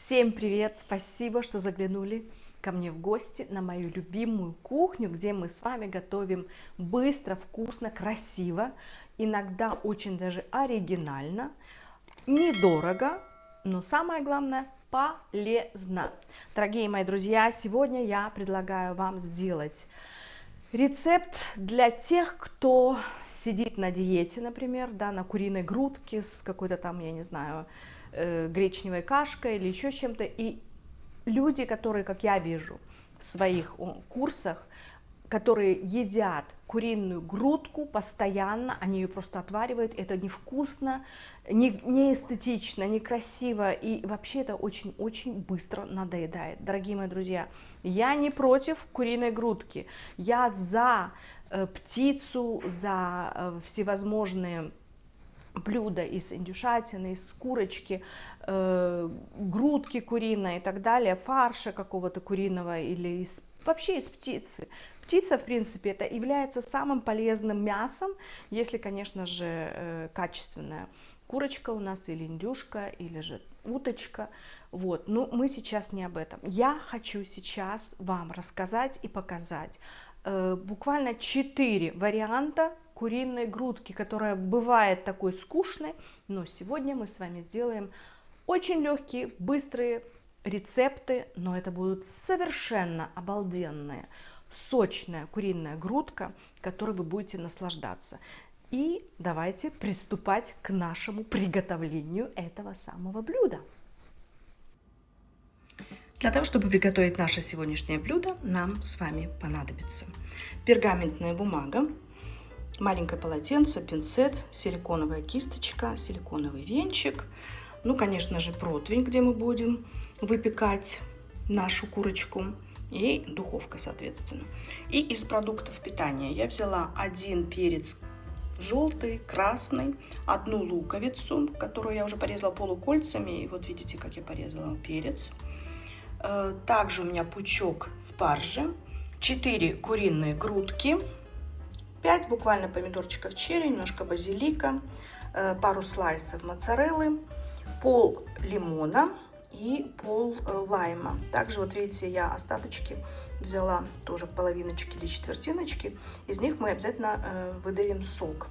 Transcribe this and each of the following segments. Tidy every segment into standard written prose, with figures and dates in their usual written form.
Всем привет! Спасибо, что заглянули ко мне в гости на мою любимую кухню, где мы с вами готовим быстро, вкусно, красиво, иногда очень даже оригинально, недорого, но самое главное полезно. Дорогие мои друзья, сегодня я предлагаю вам сделать рецепт для тех, кто сидит на диете, например, да, на куриной грудке с какой-то там, я не знаю, гречневой кашкой или еще чем-то. И люди, которые, как я вижу в своих курсах, которые едят куриную грудку постоянно, они ее просто отваривают, это невкусно, не эстетично, некрасиво, и вообще это очень-очень быстро надоедает. Дорогие мои друзья, я не против куриной грудки, я за птицу, за всевозможные блюда из индюшатины, из курочки, грудки куриной и так далее, фарша какого-то куриного или вообще из птицы. Птица, в принципе, это является самым полезным мясом, если, конечно же, качественная курочка у нас или индюшка, или же уточка. Вот. Но мы сейчас не об этом. Я хочу сейчас вам рассказать и показать буквально 4 варианта куриной грудки, которая бывает такой скучной, но сегодня мы с вами сделаем очень легкие, быстрые рецепты, но это будут совершенно обалденные, сочная куриная грудка, которой вы будете наслаждаться. И давайте приступать к нашему приготовлению этого самого блюда. Для того, чтобы приготовить наше сегодняшнее блюдо, нам с вами понадобится пергаментная бумага, маленькое полотенце, пинцет, силиконовая кисточка, силиконовый венчик, ну, конечно же, противень, где мы будем выпекать нашу курочку, и духовка, соответственно. И из продуктов питания я взяла 1 перец желтый, красный, 1 луковицу, которую я уже порезала полукольцами, и вот видите, как я порезала перец. Также у меня пучок спаржи, 4 куриные грудки, 5 буквально помидорчиков черри, немножко базилика, пару слайсов моцареллы, пол лимона и пол лайма. Также вот видите, я остаточки взяла тоже половиночки или четвертиночки. Из них мы обязательно выдавим сок.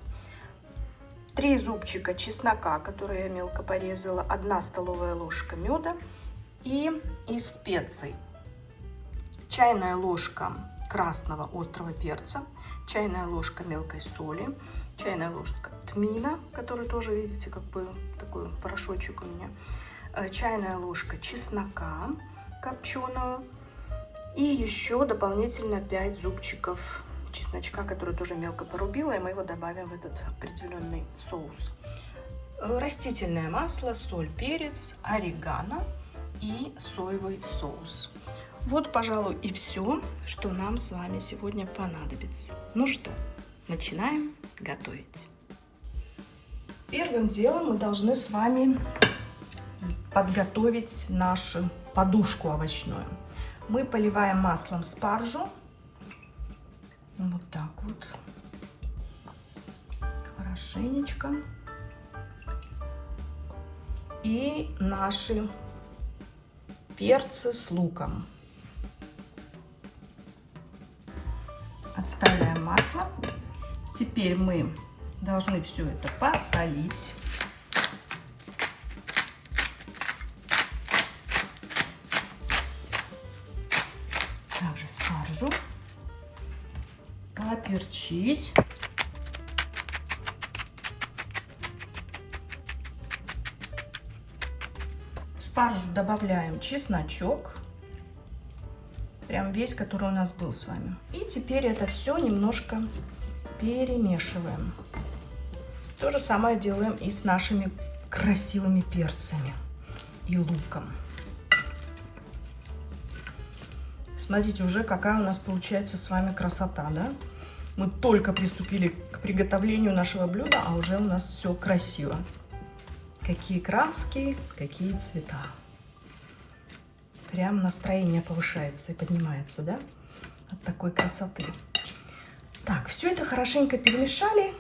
3 зубчика чеснока, которые я мелко порезала, 1 столовая ложка меда. И из специй чайная ложка красного острого перца, чайная ложка мелкой соли, чайная ложка тмина, который тоже, видите, как бы такой порошочек у меня, чайная ложка чеснока копченого и еще дополнительно 5 зубчиков чесночка, который тоже мелко порубила, и мы его добавим в этот определенный соус. Растительное масло, соль, перец, орегано и соевый соус. Вот, пожалуй, и все, что нам с вами сегодня понадобится. Ну что, начинаем готовить. Первым делом мы должны с вами подготовить нашу подушку овощную. Мы поливаем маслом спаржу. Вот так вот. Хорошенечко. И наши перцы с луком. Отставляем масло. Теперь мы должны все это посолить. Также спаржу. Поперчить. В спаржу добавляем чесночок. Прям весь, который у нас был с вами. И теперь это все немножко перемешиваем. То же самое делаем и с нашими красивыми перцами и луком. Смотрите, уже какая у нас получается с вами красота, да? Мы только приступили к приготовлению нашего блюда, а уже у нас все красиво. Какие краски, какие цвета. Прям настроение повышается и поднимается, да? От такой красоты. Так, все это хорошенько перемешали.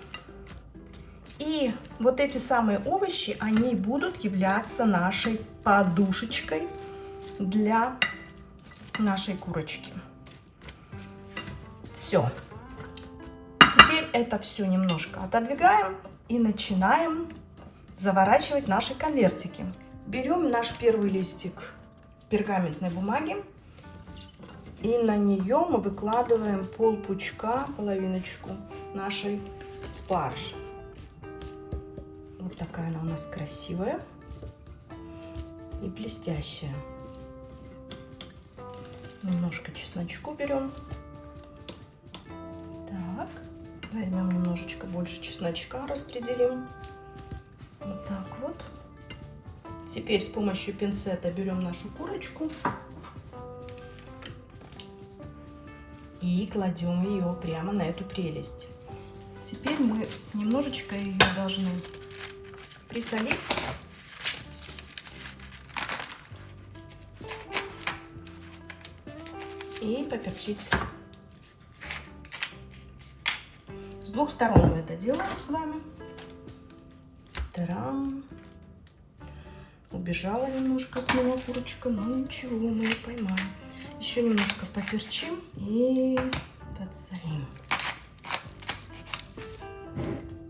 И вот эти самые овощи, они будут являться нашей подушечкой для нашей курочки. Все. Теперь это все немножко отодвигаем и начинаем заворачивать наши конвертики. Берем наш первый листик пергаментной бумаги и на нее мы выкладываем полпучка, половиночку нашей спаржи. Вот такая она у нас красивая и блестящая. Немножко чесночку берем. Так, возьмем немножечко больше чесночка, распределим. Вот так вот. Теперь с помощью пинцета берем нашу курочку и кладем ее прямо на эту прелесть. Теперь мы немножечко ее должны присолить. И поперчить. С двух сторон мы это делаем с вами. Тарам. Убежала немножко от меня курочка, но ничего, мы ее поймаем. Еще немножко поперчим и подсолим.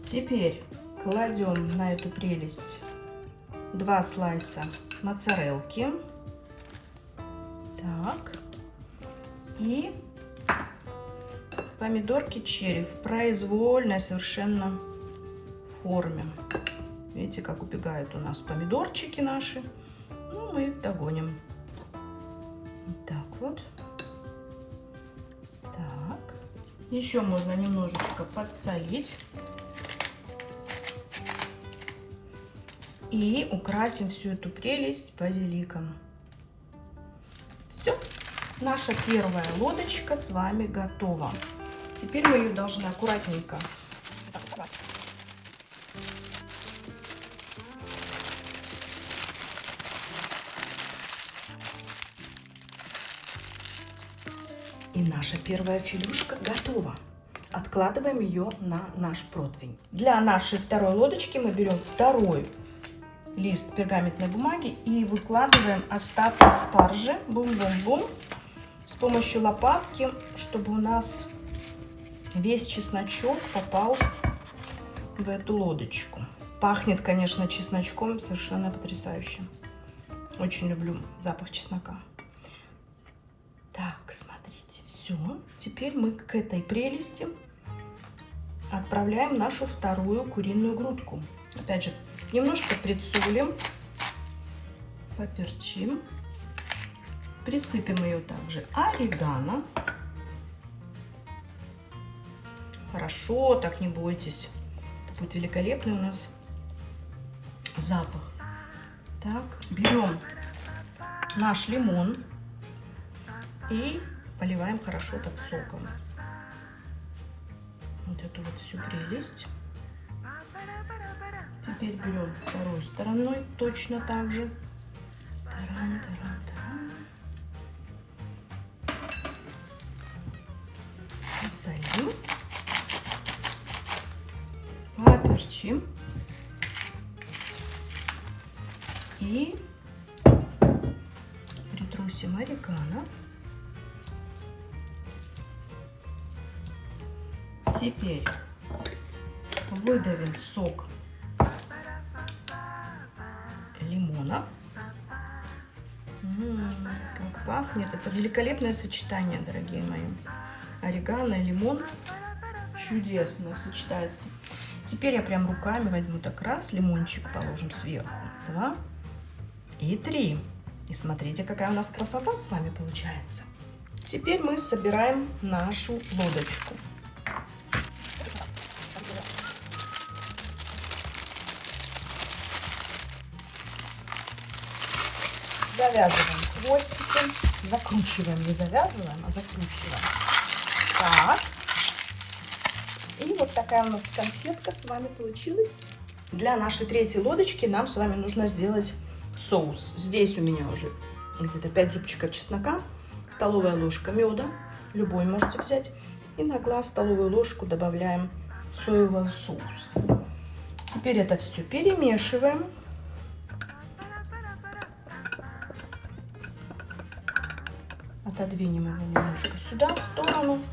Теперь кладем на эту прелесть 2 слайса моцарелки. Так. И помидорки черри в произвольной совершенно форме. Видите, как убегают у нас помидорчики наши. Ну, мы их догоним. Вот так вот. Так. Еще можно немножечко подсолить. И украсим всю эту прелесть базиликом. Все. Наша первая лодочка с вами готова. Теперь мы ее должны аккуратненько и наша первая филюшка готова. Откладываем ее на наш противень. Для нашей второй лодочки мы берем второй лист пергаментной бумаги и выкладываем остатки спаржи. Бум-бум-бум. С помощью лопатки, чтобы у нас весь чесночок попал в эту лодочку. Пахнет, конечно, чесночком совершенно потрясающе. Очень люблю запах чеснока. Так, смотрите, все. Теперь мы к этой прелести отправляем нашу вторую куриную грудку. Опять же, немножко присолим, поперчим. Присыпем ее также орегано. Хорошо, так не бойтесь. Это будет великолепный у нас запах. Так, берем наш лимон и поливаем хорошо так соком. Вот эту вот всю прелесть. Теперь берем второй стороной точно так же. Тарам, тарам, тарам. Посолим. Поперчим. И притрусим орегано. Теперь выдавим сок лимона. Как пахнет. Это великолепное сочетание, дорогие мои. Орегано и лимон чудесно сочетается. Теперь я прям руками возьму так раз, лимончик положим сверху. 2 и 3. И смотрите, какая у нас красота с вами получается. Теперь мы собираем нашу лодочку. Завязываем хвостики, закручиваем, не завязываем, а закручиваем. Так. И вот такая у нас конфетка с вами получилась. Для нашей третьей лодочки нам с вами нужно сделать соус. Здесь у меня уже где-то 5 зубчиков чеснока, столовая ложка меда, любой можете взять. И на глаз столовую ложку добавляем соевого соуса. Теперь это все перемешиваем. Отодвинем его немножко сюда, в сторону.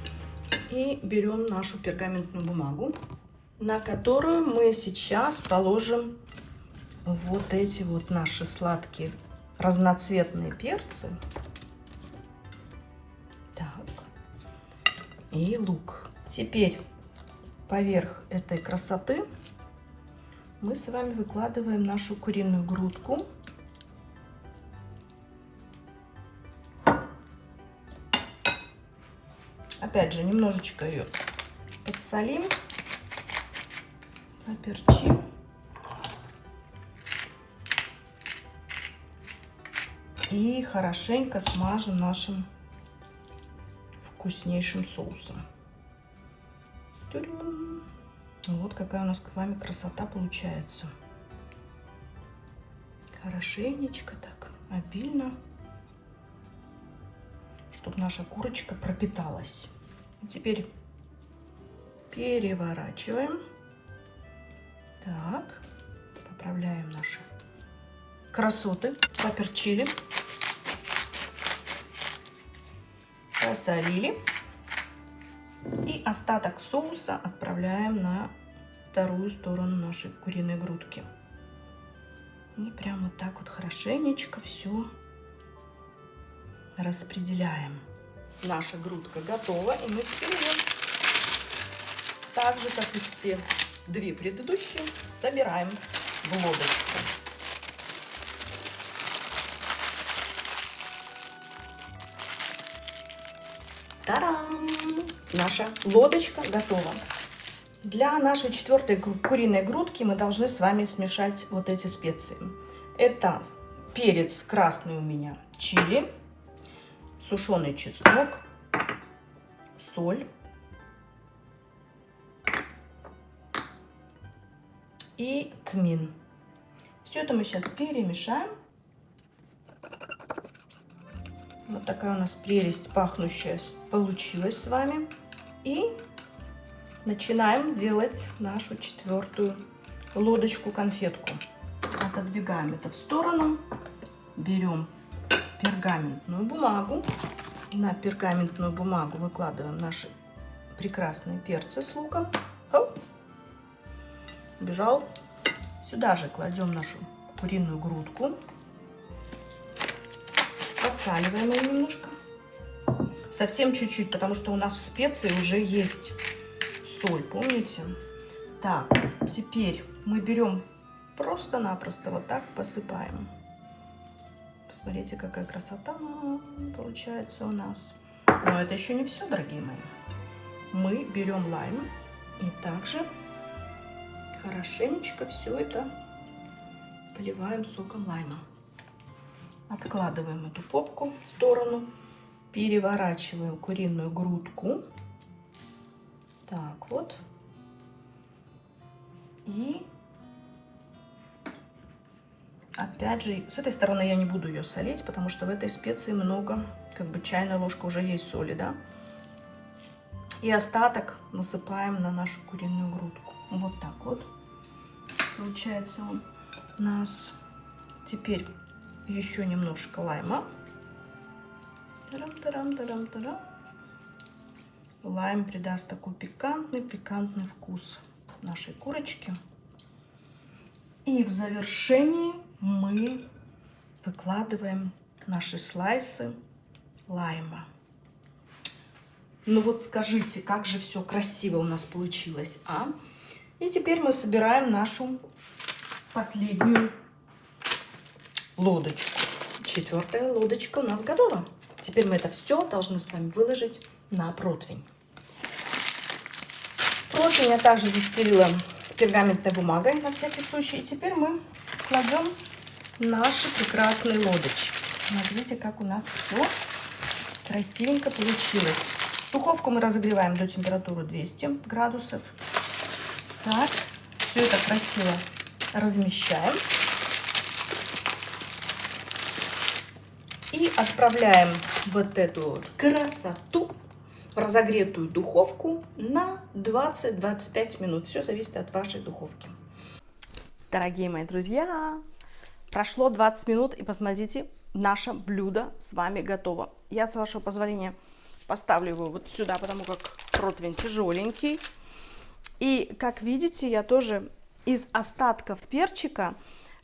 И берем нашу пергаментную бумагу, на которую мы сейчас положим вот эти вот наши сладкие разноцветные перцы. Так. И лук. Теперь поверх этой красоты мы с вами выкладываем нашу куриную грудку. Опять же, немножечко ее подсолим, поперчим. И хорошенько смажем нашим вкуснейшим соусом. Тю-дю. Вот какая у нас с вами красота получается. Хорошенечко так, обильно, чтобы наша курочка пропиталась. Теперь переворачиваем. Так, поправляем наши красоты. Поперчили, посолили. И остаток соуса отправляем на вторую сторону нашей куриной грудки. И прямо вот так вот хорошенечко все распределяем. Наша грудка готова, и мы теперь ее, так же как и все две предыдущие, собираем в лодочку. Та-дам! Наша лодочка готова. Для нашей четвертой куриной грудки мы должны с вами смешать вот эти специи. Это перец красный у меня, чили, сушеный чеснок, соль и тмин. Все это мы сейчас перемешаем. Вот такая у нас прелесть пахнущая получилась с вами. И начинаем делать нашу четвертую лодочку-конфетку. Отодвигаем это в сторону. Берем пергаментную бумагу. На пергаментную бумагу выкладываем наши прекрасные перцы с луком. Оп. Убежал. Сюда же кладем нашу куриную грудку. Подсаливаем ее немножко. Совсем чуть-чуть, потому что у нас в специи уже есть соль, помните? Так, теперь мы берем просто-напросто вот так посыпаем. Посмотрите, какая красота получается у нас. Но это еще не все, дорогие мои. Мы берем лайм и также хорошенечко все это поливаем соком лайма. Откладываем эту попку в сторону. Переворачиваем куриную грудку. Так вот. И опять же, с этой стороны я не буду ее солить, потому что в этой специи много, как бы чайная ложка уже есть соли, да. И остаток насыпаем на нашу куриную грудку. Вот так вот. Получается у нас. Теперь еще немножко лайма. Тарам-тарам-тарам-тарам. Лайм придаст такой пикантный вкус нашей курочки. И в завершении мы выкладываем наши слайсы лайма. Ну вот скажите, как же все красиво у нас получилось, а? И теперь мы собираем нашу последнюю лодочку. Четвертая лодочка у нас готова. Теперь мы это все должны с вами выложить на противень. Противень я также застелила пергаментной бумагой на всякий случай. И теперь мы кладем наши прекрасные лодочки. Смотрите, как у нас все красивенько получилось. Духовку мы разогреваем до температуры 200 градусов. Так, все это красиво размещаем. И отправляем вот эту красоту в разогретую духовку на 20-25 минут. Все зависит от вашей духовки. Дорогие мои друзья, прошло 20 минут, и посмотрите, наше блюдо с вами готово. Я, с вашего позволения, поставлю его вот сюда, потому как противень тяжеленький. И, как видите, я тоже из остатков перчика,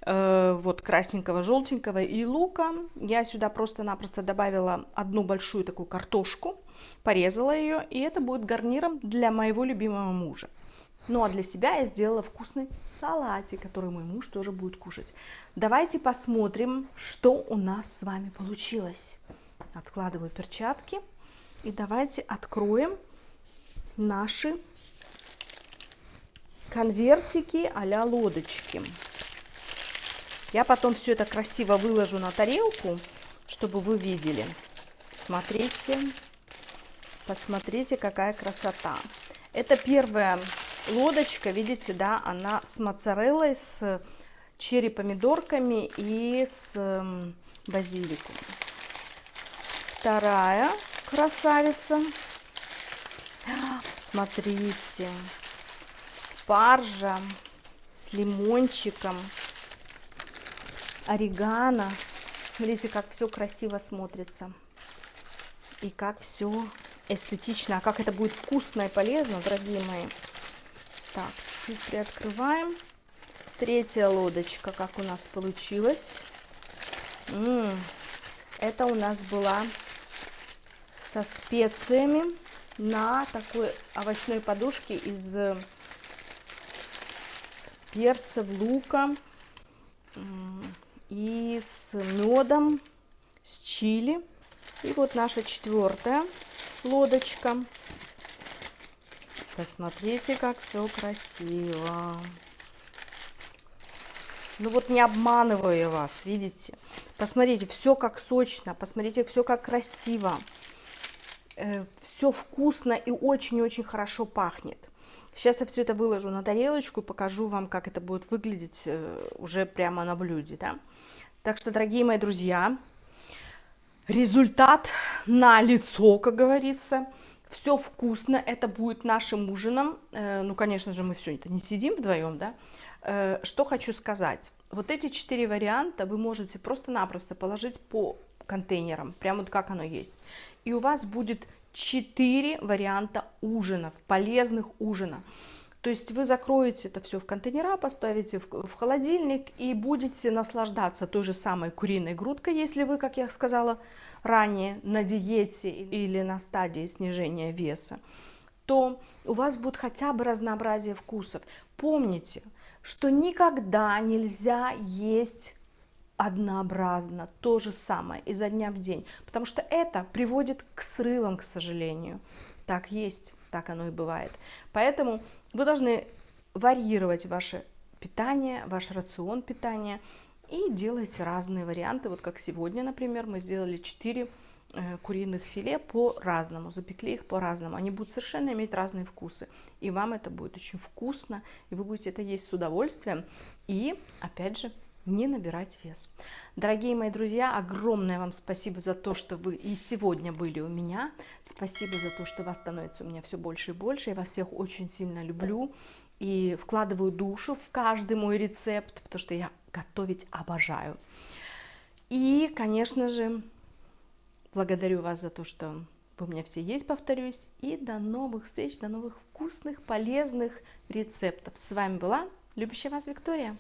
вот красненького, желтенького и лука, я сюда просто-напросто добавила одну большую такую картошку, порезала ее, и это будет гарниром для моего любимого мужа. Ну а для себя я сделала вкусный салатик, который мой муж тоже будет кушать. Давайте посмотрим, что у нас с вами получилось. Откладываю перчатки и давайте откроем наши конвертики а-ля лодочки. Я потом все это красиво выложу на тарелку, чтобы вы видели. Смотрите, посмотрите, какая красота. Это первая лодочка, видите, да, она с моцареллой, с черри-помидорками и с базиликом. Вторая красавица. Смотрите, спаржа с лимончиком, с орегано. Смотрите, как все красиво смотрится. И как все эстетично. А как это будет вкусно и полезно, дорогие мои. Так, чуть приоткрываем. Третья лодочка, как у нас получилась. Это у нас была со специями на такой овощной подушке из перцев, лука и с медом, с чили. И вот наша четвертая лодочка. Посмотрите, как все красиво. Ну вот не обманываю я вас, видите? Посмотрите, все как сочно, посмотрите, все как красиво. Все вкусно и очень-очень хорошо пахнет. Сейчас я все это выложу на тарелочку и покажу вам, как это будет выглядеть уже прямо на блюде, да? Так что, дорогие мои друзья, результат налицо, как говорится. Все вкусно, это будет нашим ужином. Ну, конечно же, мы все это не сидим вдвоем, да? Что хочу сказать. Вот эти 4 варианта вы можете просто-напросто положить по контейнерам, прямо вот как оно есть. И у вас будет 4 варианта ужинов, полезных ужинов. То есть вы закроете это все в контейнера, поставите в холодильник и будете наслаждаться той же самой куриной грудкой, если вы, как я сказала ранее, на диете или на стадии снижения веса, то у вас будет хотя бы разнообразие вкусов. Помните, что никогда нельзя есть однообразно то же самое изо дня в день, потому что это приводит к срывам, к сожалению. Так есть, так оно и бывает. Поэтому вы должны варьировать ваше питание, ваш рацион питания и делайте разные варианты. Вот как сегодня, например, мы сделали 4 куриных филе по-разному, запекли их по-разному. Они будут совершенно иметь разные вкусы. И вам это будет очень вкусно, и вы будете это есть с удовольствием. И, опять же, не набирать вес. Дорогие мои друзья, огромное вам спасибо за то, что вы и сегодня были у меня. Спасибо за то, что вас становится у меня все больше и больше. Я вас всех очень сильно люблю и вкладываю душу в каждый мой рецепт, потому что я готовить обожаю. И, конечно же, благодарю вас за то, что вы у меня все есть, повторюсь. И до новых встреч, до новых вкусных, полезных рецептов. С вами была любящая вас Виктория.